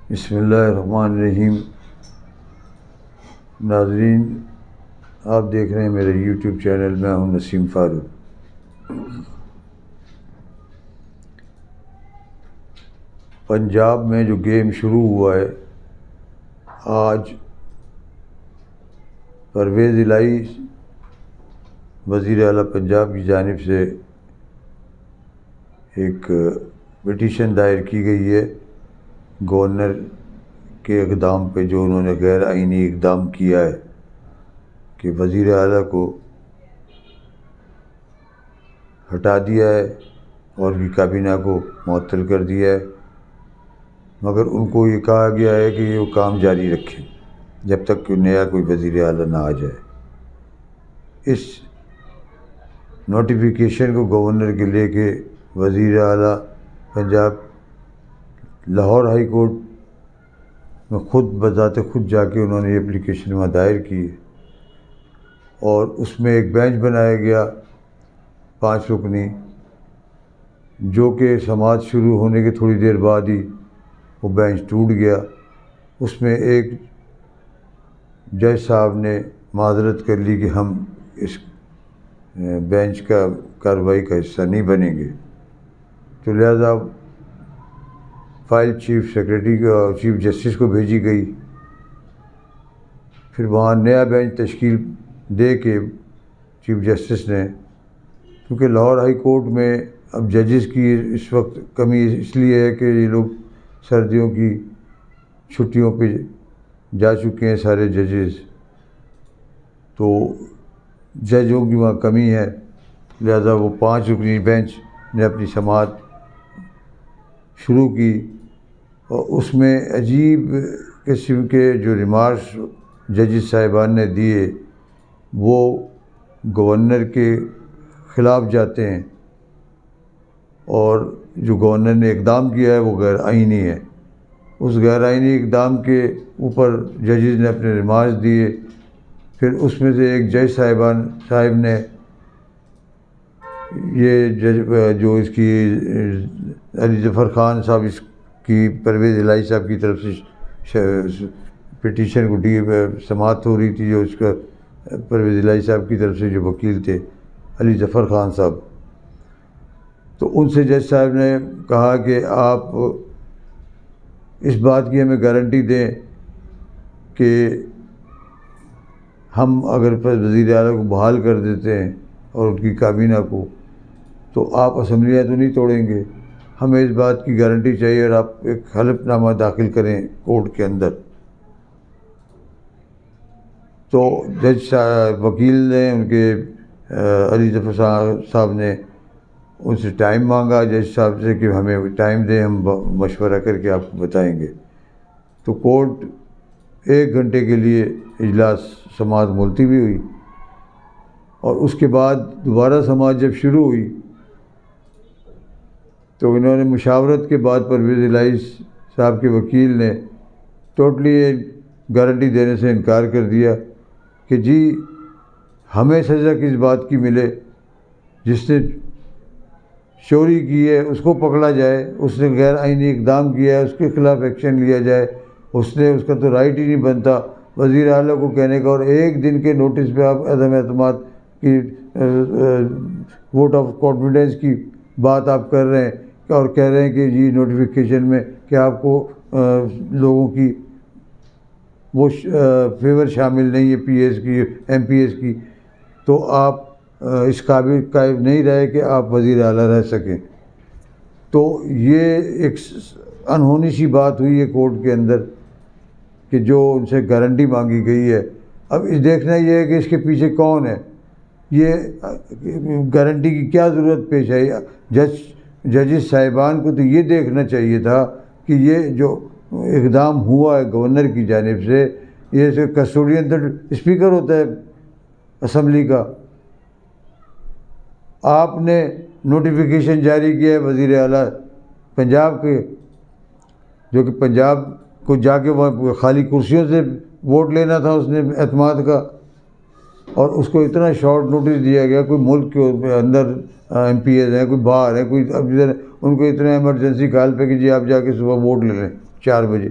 بسم اللہ الرحمن الرحیم۔ ناظرین، آپ دیکھ رہے ہیں میرے یوٹیوب چینل، میں ہوں نسیم فاروق۔ پنجاب میں جو گیم شروع ہوا ہے، آج پرویز الہی وزیر اعلیٰ پنجاب کی جانب سے ایک پٹیشن دائر کی گئی ہے گورنر کے اقدام پہ، جو انہوں نے غیر آئینی اقدام کیا ہے کہ وزیر اعلیٰ کو ہٹا دیا ہے اور ان کی کابینہ کو معطل کر دیا ہے، مگر ان کو یہ کہا گیا ہے کہ وہ کام جاری رکھیں جب تک کہ نیا کوئی وزیر اعلیٰ نہ آ جائے۔ اس نوٹیفیکیشن کو گورنر کے لے کے وزیر اعلیٰ پنجاب لاہور ہائی کورٹ میں خود بذات خود جا کے انہوں نے یہ اپلیکیشن وہاں دائر کی ہے، اور اس میں ایک بینچ بنایا گیا 5 رکنی، جو کہ سماعت شروع ہونے کے تھوڑی دیر بعد ہی وہ بینچ ٹوٹ گیا۔ اس میں ایک جج صاحب نے معذرت کر لی کہ ہم اس بینچ کا کارروائی کا حصہ نہیں بنیں گے، تو لہذا فائل چیف سیکریٹری کو، چیف جسٹس کو بھیجی گئی۔ پھر وہاں نیا بینچ تشکیل دے کے چیف جسٹس نے، کیونکہ لاہور ہائی کورٹ میں اب ججز کی اس وقت کمی اس لیے ہے کہ یہ لوگ سردیوں کی چھٹیوں پہ جا چکے ہیں سارے ججز، تو ججوں کی وہاں کمی ہے، لہذا وہ 5 رکنی بینچ نے اپنی سماعت شروع کی، اور اس میں عجیب قسم کے جو ریمارکس ججز صاحبان نے دیے وہ گورنر کے خلاف جاتے ہیں، اور جو گورنر نے اقدام کیا ہے وہ غیر آئینی ہے۔ اس غیر آئینی اقدام کے اوپر ججز نے اپنے ریمارکس دیے۔ پھر اس میں سے ایک جج صاحب نے یہ جو اس کی علی ظفر خان صاحب اس کی پرویز الہی صاحب کی طرف سے پٹیشن کو سماعت ہو رہی تھی، جو اس کا پرویز الہی صاحب کی طرف سے جو وکیل تھے علی ظفر خان صاحب، تو ان سے جج صاحب نے کہا کہ آپ اس بات کی ہمیں گارنٹی دیں کہ ہم اگر وزیر اعلیٰ کو بحال کر دیتے ہیں اور ان کی کابینہ کو، تو آپ اسمبلیاں تو نہیں توڑیں گے، ہمیں اس بات کی گارنٹی چاہیے، اور آپ ایک حلف نامہ داخل کریں کورٹ کے اندر۔ تو جج وکیل نے ان کے علی ظفر صاحب نے ان سے ٹائم مانگا جج صاحب سے کہ ہمیں ٹائم دیں، ہم مشورہ کر کے آپ کو بتائیں گے۔ تو کورٹ 1 گھنٹے کے لیے اجلاس سماعت ملتوی ہوئی، اور اس کے بعد دوبارہ سماعت جب شروع ہوئی تو انہوں نے مشاورت کے بعد پرویز الہی صاحب کے وکیل نے ٹوٹلی گارنٹی دینے سے انکار کر دیا کہ جی ہمیں سزا کس بات کی ملے، جس نے چوری کی ہے اس کو پکڑا جائے، اس نے غیر آئینی اقدام کیا ہے اس کے خلاف ایکشن لیا جائے، اس کا تو رائٹ ہی نہیں بنتا وزیر اعلیٰ کو کہنے کا، اور 1 دن کے نوٹس پہ آپ عدم اعتماد کی ووٹ آف کانفیڈنس کی بات آپ کر رہے ہیں، اور کہہ رہے ہیں کہ جی نوٹیفیکیشن میں کہ آپ کو لوگوں کی وہ فیور شامل نہیں ہے پی ایس کی ایم پی ایس کی، تو آپ اس قابل نہیں رہے کہ آپ وزیر اعلیٰ رہ سکیں۔ تو یہ ایک انہونی سی بات ہوئی ہے کورٹ کے اندر کہ جو ان سے گارنٹی مانگی گئی ہے۔ اب دیکھنا یہ ہے کہ اس کے پیچھے کون ہے، یہ گارنٹی کی کیا ضرورت پیش آئی۔ ججز صاحبان کو تو یہ دیکھنا چاہیے تھا کہ یہ جو اقدام ہوا ہے گورنر کی جانب سے، یہ کسٹوڈین تو اسپیکر ہوتا ہے اسمبلی کا، آپ نے نوٹیفیکیشن جاری کیا ہے وزیر اعلیٰ پنجاب کے، جو کہ پنجاب کو جا کے وہاں خالی کرسیوں سے ووٹ لینا تھا اس نے اعتماد کا، اور اس کو اتنا شارٹ نوٹس دیا گیا۔ کوئی ملک کے اندر ایم پی ایز ہیں، کوئی باہر ہیں، کوئی اب ان کو اتنا ایمرجنسی کال پہ کہ جی آپ جا کے صبح ووٹ لے لیں 4 بجے،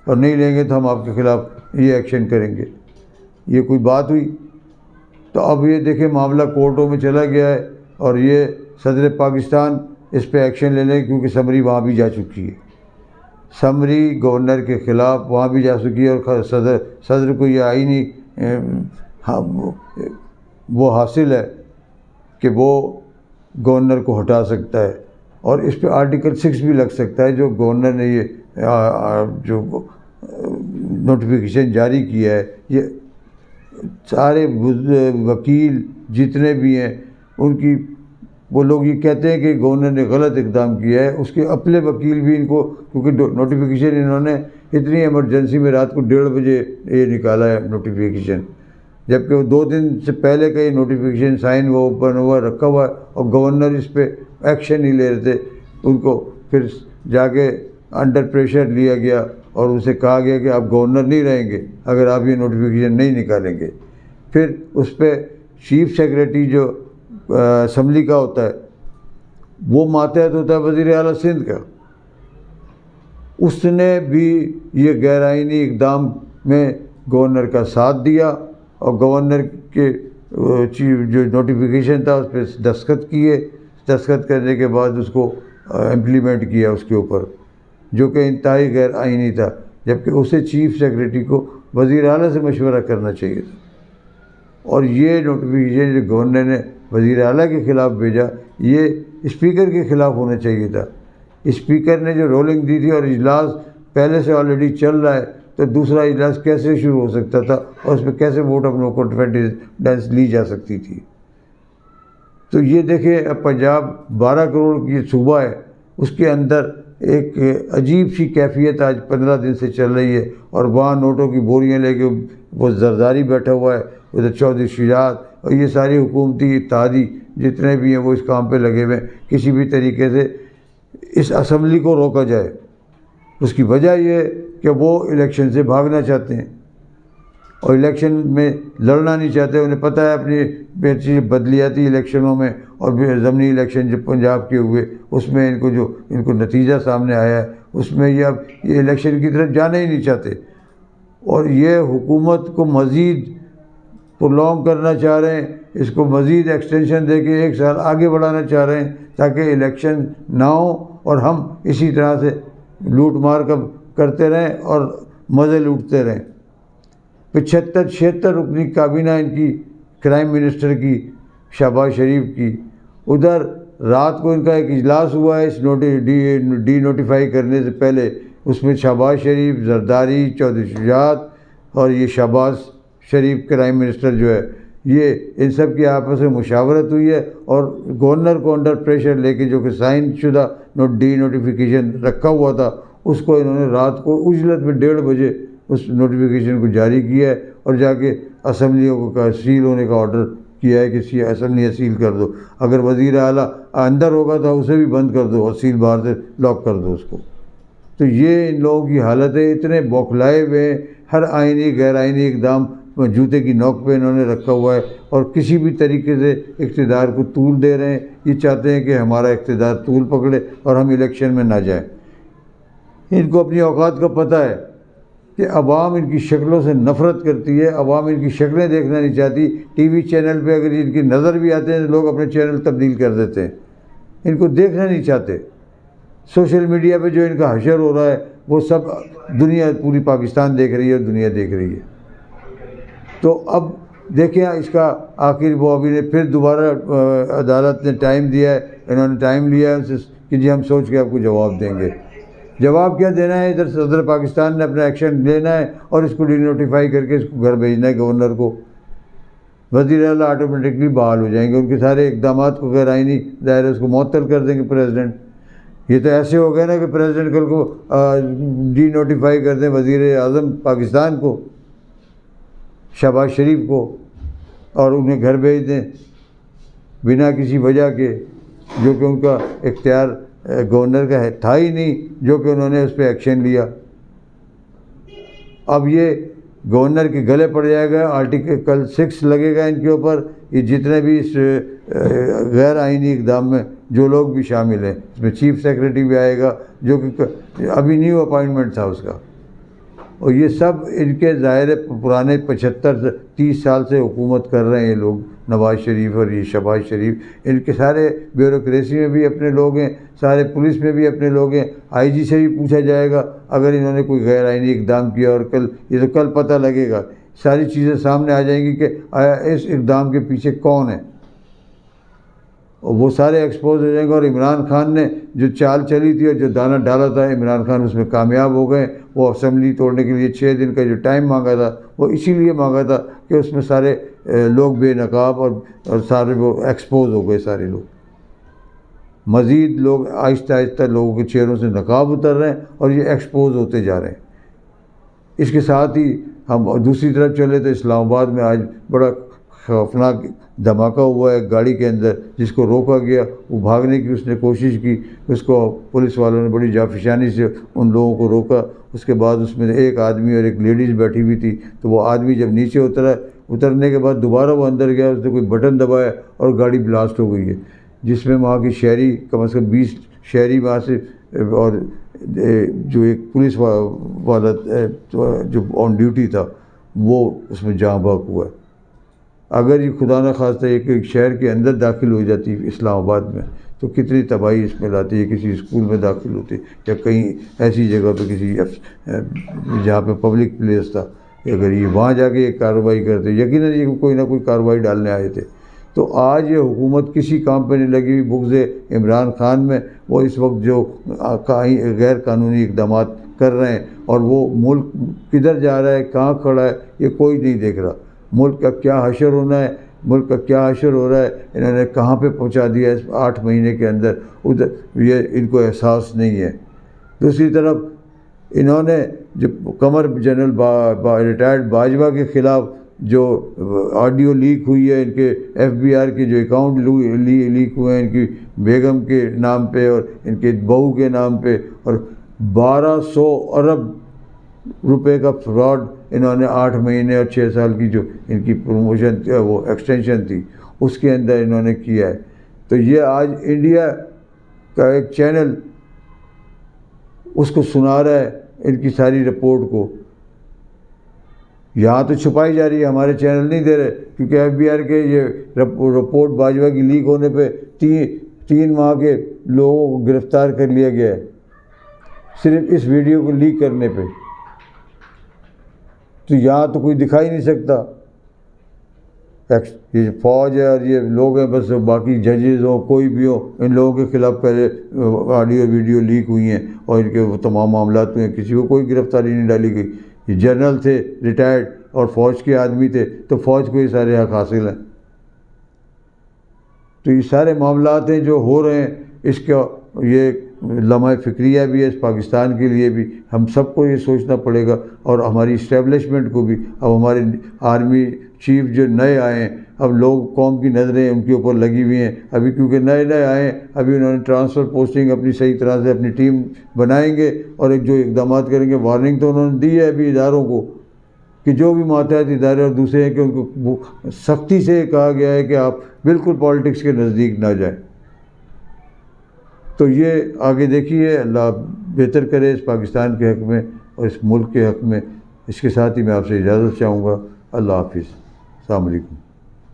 اور نہیں لیں گے تو ہم آپ کے خلاف یہ ایکشن کریں گے. یہ کوئی بات ہوئی؟ تو اب یہ دیکھیں معاملہ کورٹوں میں چلا گیا ہے اور یہ صدر پاکستان اس پہ ایکشن لے لیں کیونکہ سمری وہاں بھی جا چکی ہے. سمری گورنر کے خلاف وہاں بھی جا چکی ہے اور صدر کو یہ آئینی وہ حاصل ہے کہ وہ گورنر کو ہٹا سکتا ہے اور اس پہ آرٹیکل 6 بھی لگ سکتا ہے. جو گورنر نے یہ جو نوٹیفیکیشن جاری کیا ہے، یہ سارے وکیل جتنے بھی ہیں ان کی وہ لوگ یہ کہتے ہیں کہ گورنر نے غلط اقدام کیا ہے. اس کے اپنے وکیل بھی ان کو، کیونکہ نوٹیفیکیشن انہوں نے اتنی ایمرجنسی میں رات کو 1:30 بجے یہ نکالا ہے نوٹیفیکیشن، جبکہ وہ 2 دن سے پہلے کا یہ نوٹیفیکیشن سائن ہوا اوپن ہوا رکھا ہوا ہے اور گورنر اس پہ ایکشن نہیں لے رہے تھے. ان کو پھر جا کے انڈر پریشر لیا گیا اور ان سے کہا گیا کہ آپ گورنر نہیں رہیں گے اگر آپ یہ نوٹیفیکیشن نہیں نکالیں گے. پھر اس پہ چیف سیکریٹری جو اسمبلی کا ہوتا ہے وہ ماتحت ہوتا ہے وزیر اعلیٰ سندھ کا، اس نے بھی یہ غیر آئینی اقدام میں گورنر کا ساتھ دیا اور گورنر کے جو نوٹیفیکیشن تھا اس پہ دستخط کیے. دستخط کرنے کے بعد اس کو امپلیمنٹ کیا اس کے اوپر، جو کہ انتہائی غیر آئینی تھا، جبکہ اسے چیف سیکریٹری کو وزیر اعلیٰ سے مشورہ کرنا چاہیے تھا. اور یہ نوٹیفیکیشن جو گورنر نے وزیر اعلیٰ کے خلاف بھیجا یہ اسپیکر کے خلاف ہونا چاہیے تھا. اسپیکر نے جو رولنگ دی تھی اور اجلاس پہلے سے آلریڈی چل رہا ہے تو دوسرا اجلاس کیسے شروع ہو سکتا تھا اور اس پہ کیسے ووٹ آف نو کانفیڈنس لی جا سکتی تھی. تو یہ دیکھیں اب پنجاب 12 کروڑ کی صوبہ ہے، اس کے اندر ایک عجیب سی کیفیت آج 15 دن سے چل رہی ہے اور وہاں نوٹوں کی بوریاں لے کے وہ زرداری بیٹھا ہوا ہے، ادھر چودھری شجاعت اور یہ ساری حکومتی اتحادی جتنے بھی ہیں وہ اس کام پہ لگے ہوئے ہیں کسی بھی طریقے سے اس اسمبلی کو روکا جائے. اس کی وجہ یہ ہے کہ وہ الیکشن سے بھاگنا چاہتے ہیں اور الیکشن میں لڑنا نہیں چاہتے. انہیں پتہ ہے اپنی بدلیاتی الیکشنوں میں اور ضمنی الیکشن جو پنجاب کے ہوئے اس میں ان کو نتیجہ سامنے آیا ہے اس میں یہ اب یہ الیکشن کی طرف جانا ہی نہیں چاہتے اور یہ حکومت کو مزید پرولونگ کرنا چاہ رہے ہیں، اس کو مزید ایکسٹینشن دے کے 1 سال آگے بڑھانا چاہ رہے ہیں تاکہ الیکشن نہ ہو اور ہم اسی طرح سے لوٹ مار کرتے رہیں اور مزے لوٹتے رہیں. 75-76 رکنی کابینہ ان کی کرائم منسٹر کی شہباز شریف کی، ادھر رات کو ان کا ایک اجلاس ہوا ہے اس ڈی نوٹیفائی کرنے سے پہلے، اس میں شہباز شریف، زرداری، چودھری شجاعت اور یہ شہباز شریف کرائم منسٹر جو ہے یہ ان سب کی آپس میں مشاورت ہوئی ہے اور گورنر کو انڈر پریشر لے کے جو کہ سائن شدہ ڈی نوٹیفیکیشن رکھا ہوا تھا اس کو انہوں نے رات کو اجلت میں 1:30 بجے اس نوٹیفیکیشن کو جاری کیا ہے اور جا کے اسمبلیوں کو سیل ہونے کا آرڈر کیا ہے کہ اسمبلیاں سیل کر دو. اگر وزیر اعلیٰ اندر ہوگا تو اسے بھی بند کر دو اور سیل باہر سے لاک کر دو اس کو. تو یہ ان لوگوں کی حالت ہے، اتنے بوکھلائے ہوئے ہیں، ہر آئینی غیر آئینی اقدام جوتے کی نوک پہ انہوں نے رکھا ہوا ہے اور کسی بھی طریقے سے اقتدار کو طول دے رہے ہیں. یہ چاہتے ہیں کہ ہمارا اقتدار طول پکڑے اور ہم الیکشن میں نہ جائیں. ان کو اپنی اوقات کا پتہ ہے کہ عوام ان کی شکلوں سے نفرت کرتی ہے، عوام ان کی شکلیں دیکھنا نہیں چاہتی. ٹی وی چینل پہ اگر ان کی نظر بھی آتے ہیں تو لوگ اپنے چینل تبدیل کر دیتے ہیں، ان کو دیکھنا نہیں چاہتے. سوشل میڈیا پہ جو ان کا حشر ہو رہا ہے وہ سب دنیا، پوری پاکستان دیکھ رہی ہے اور دنیا دیکھ رہی ہے. تو اب دیکھیں اس کا آخر وہ ابھی نے پھر دوبارہ عدالت نے ٹائم دیا ہے، انہوں نے ٹائم لیا ہے ان سے کہ جی ہم سوچ کے آپ کو جواب دیں گے. جواب کیا دینا ہے؟ ادھر صدر پاکستان نے اپنا ایکشن لینا ہے اور اس کو ڈی نوٹیفائی کر کے اس کو گھر بھیجنا ہے گورنر کو. وزیر اعلیٰ آٹومیٹکلی بحال ہو جائیں گے، ان کے سارے اقدامات کو غیر آئینی دائرے اس کو معطل کر دیں گے پریزیڈنٹ. یہ تو ایسے ہو گیا نا کہ پریزیڈنٹ کل کو ڈی نوٹیفائی کر دیں وزیر اعظم پاکستان کو، شہباز شریف کو، اور انہیں گھر بھیج دیں بنا کسی وجہ کے، جو کہ ان کا اختیار گورنر کا تھا ہی نہیں، جو کہ انہوں نے اس پہ ایکشن لیا. اب یہ گورنر کے گلے پڑ جائے گا، آرٹیکل 6 لگے گا ان کے اوپر. یہ جتنے بھی اس غیر آئینی اقدام میں جو لوگ بھی شامل ہیں، اس میں چیف سیکریٹری بھی آئے گا جو کہ ابھی نیو اپائنٹمنٹ تھا اس کا. اور یہ سب ان کے ظاہر پرانے 75-30 سال سے حکومت کر رہے ہیں یہ لوگ، نواز شریف اور یہ شہباز شریف، ان کے سارے بیوروکریسی میں بھی اپنے لوگ ہیں، سارے پولیس میں بھی اپنے لوگ ہیں۔ آئی جی سے بھی پوچھا جائے گا اگر انہوں نے کوئی غیر آئینی اقدام کیا، اور یہ تو کل پتہ لگے گا، ساری چیزیں سامنے آ جائیں گی کہ آیا اس اقدام کے پیچھے کون ہے، اور وہ سارے ایکسپوز ہو جائیں گے۔ اور عمران خان نے جو چال چلی تھی اور جو دانہ ڈالا تھا، عمران خان اس میں کامیاب ہو گئے۔ وہ اسمبلی توڑنے کے لیے 6 دن کا جو ٹائم مانگا تھا، وہ اسی لیے مانگا تھا کہ اس میں سارے لوگ بے نقاب اور سارے وہ ایکسپوز ہو گئے سارے لوگ۔ مزید لوگ آہستہ آہستہ لوگوں کے چہروں سے نقاب اتر رہے ہیں اور یہ ایکسپوز ہوتے جا رہے ہیں۔ اس کے ساتھ ہی ہم دوسری طرف چلے تو اسلام آباد میں آج بڑا خوفناک دھماکہ ہوا ہے گاڑی کے اندر، جس کو روکا گیا، وہ بھاگنے کی اس نے کوشش کی، اس کو پولیس والوں نے بڑی جافشانی سے ان لوگوں کو روکا۔ اس کے بعد اس میں ایک آدمی اور ایک لیڈیز بیٹھی ہوئی تھی، تو وہ آدمی جب نیچے اترنے کے بعد دوبارہ وہ اندر گیا، اس نے کوئی بٹن دبایا اور گاڑی بلاسٹ ہو گئی ہے، جس میں وہاں کی شہری کم از کم 20 شہری وہاں سے، اور جو ایک پولیس والا جو آن ڈیوٹی تھا وہ اس میں جاں بحق ہوا ہے۔ اگر یہ خدا نہ خواستہ ایک شہر کے اندر داخل ہو جاتی اسلام آباد میں تو کتنی تباہی اس میں لاتی ہے، کسی اسکول میں داخل ہوتی یا کہیں ایسی جگہ پہ کسی جہاں پہ پبلک پلیس تھا، اگر یہ وہاں جا کے ایک کارروائی کرتے، یقیناً یہ کوئی نہ کوئی کارروائی ڈالنے آئے تھے۔ تو آج یہ حکومت کسی کام پہ نہیں لگی ہوئی، بغض عمران خان میں وہ اس وقت جو غیر قانونی اقدامات کر رہے ہیں، اور وہ ملک کدھر جا رہا ہے، کہاں کھڑا ہے، یہ کوئی نہیں دیکھ رہا۔ ملک کا کیا حشر ہونا ہے، ملک کا کیا حشر ہو رہا ہے، انہوں نے کہاں پہ پہنچا دیا اس 8 مہینے کے اندر، ادھر یہ ان کو احساس نہیں ہے۔ دوسری طرف انہوں نے جو قمر جنرل ریٹائرڈ باجوہ کے خلاف جو آڈیو لیک ہوئی ہے، ان کے FBR کے جو اکاؤنٹ لیک ہوئے ہیں ان کی بیگم کے نام پہ اور ان کے بہو کے نام پہ، اور 1200 ارب روپے کا فراڈ انہوں نے 8 مہینے اور 6 سال کی جو ان کی پروموشن تھی، وہ ایکسٹینشن تھی، اس کے اندر انہوں نے کیا ہے۔ تو یہ آج انڈیا کا ایک چینل اس کو سنا رہا ہے ان کی ساری رپورٹ کو، یہاں تو چھپائی جا رہی ہے، ہمارے چینل نہیں دے رہے، کیونکہ FBR کے یہ رپورٹ باجوہ کی لیک ہونے پہ 3 ماہ کے لوگوں کو گرفتار کر لیا گیا ہے صرف اس ویڈیو کو لیک کرنے پہ۔ تو یہاں تو کوئی دکھا ہی نہیں سکتا، یہ فوج ہے اور یہ لوگ ہیں بس، باقی ججز ہوں کوئی بھی ہو، ان لوگوں کے خلاف پہلے آڈیو ویڈیو لیک ہوئی ہیں اور ان کے وہ تمام معاملات ہوئے ہیں، کسی کو کوئی گرفتاری نہیں ڈالی گئی۔ یہ جنرل تھے ریٹائرڈ اور فوج کے آدمی تھے، تو فوج کو یہ سارے حق حاصل ہیں۔ تو یہ سارے معاملات ہیں جو ہو رہے ہیں، اس کا یہ لمحہ فکریہ بھی ہے اس پاکستان کے لیے بھی، ہم سب کو یہ سوچنا پڑے گا، اور ہماری اسٹیبلشمنٹ کو بھی۔ اب ہمارے آرمی چیف جو نئے آئے ہیں، اب لوگ قوم کی نظریں ان کے اوپر لگی ہوئی ہیں، ابھی کیونکہ نئے آئے ہیں، ابھی انہوں نے ٹرانسفر پوسٹنگ اپنی صحیح طرح سے اپنی ٹیم بنائیں گے، اور ایک جو اقدامات کریں گے، وارننگ تو انہوں نے دی ہے ابھی اداروں کو کہ جو بھی ماتحت ادارے اور دوسرے ہیں کہ ان کو سختی سے کہا گیا ہے کہ آپ بالکل پالیٹکس کے نزدیک نہ جائیں۔ تو یہ آگے دیکھیے، اللہ بہتر کرے اس پاکستان کے حق میں اور اس ملک کے حق میں۔ اس کے ساتھ ہی میں آپ سے اجازت چاہوں گا۔ اللہ حافظ، السلام علیکم۔